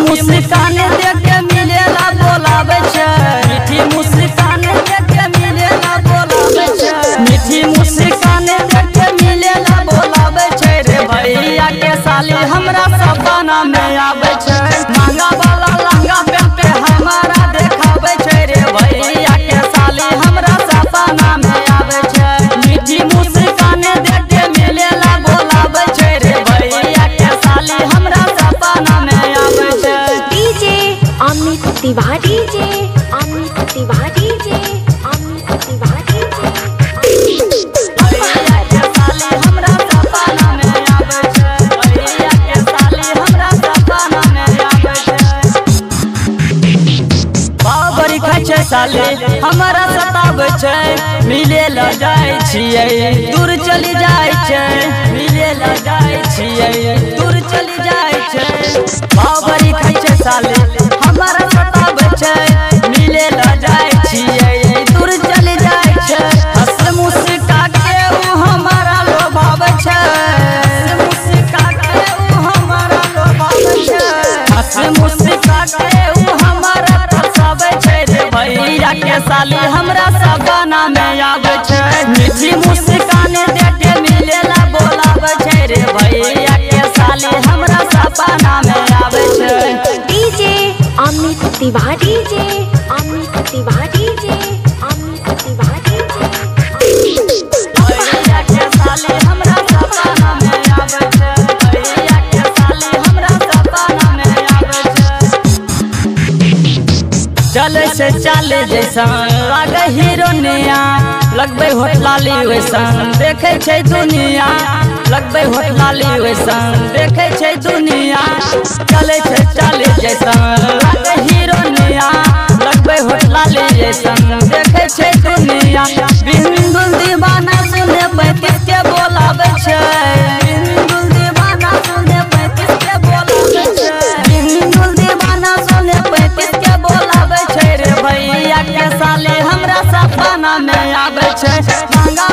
मुस्कान देख के मिलेला बोलावे छे, मीठी मुस्कान देख के मिलेला बोलावे छे, मीठी मुस्कान देख के मिलेला बोलावे छे रे भैया के साली हमरा सपना में आवे छे। महंगा वाला लहंगा पहन के हमारा देखावे छे रे भैया के साली हमरा सपना में आवे छे। मीठी मुस्कान देख के मिलेला बोलावे छे रे भैया के साली हमरा सपना में आवे छे। डीजे अमित तिवारी, जे अमित तिवारी, जे अमित तिवारी, भैया के साली हमरा सपना में आवे छे, भैया के साली हमरा सपना में आवे छे। बाबरी खाय छे साली हमरा सतावे छे, मिले ल जाय छियै दूर चली जाय छे, मिले ल जाय छियै दूर चली जाय छे। बाबरी खाय छे साली हमरा सतावे छे, मिले ल जाय छियै दूर चली जाय छे। हंस मुस्का के उ हमारा लोभावे छे, मुस्का के उ हमारा लोभावे छे, हंस मुस्का के उ हमारा तरसावे छे रे भैया के साली हमरा सपना में आवे छे। मीठी मुस्कान देख के मिलेला बोलावे छे रे भैया के साली हमरा सपना में आवे छे। डीजे अमित तिवारी, जे अमित तिवारी, जे अमित तिवारी, भैया के साली हमरा सपना में आवे छे, भैया के साली हमरा सपना में आवे छे। चले से चाले जैसा लागे हीरोनिया, लगबे होठ लाली वैसन देखे छे दुनिया, लगबे होठ लाली वैसन देखे छे दुनिया। चले से चाले जैसा लागे हीरोनिया, लगबे होठ लाली जैसन देखे छे दुनिया। बिंदुल दीवाना सुने 35 के बोलावे छे, बिंदुल दीवाना सुने 35 के बोलावे छे, बिंदुल दीवाना सुने 35 के बोलावे छे रे भैया के साली हमरा सपना में आवे छे। महंगा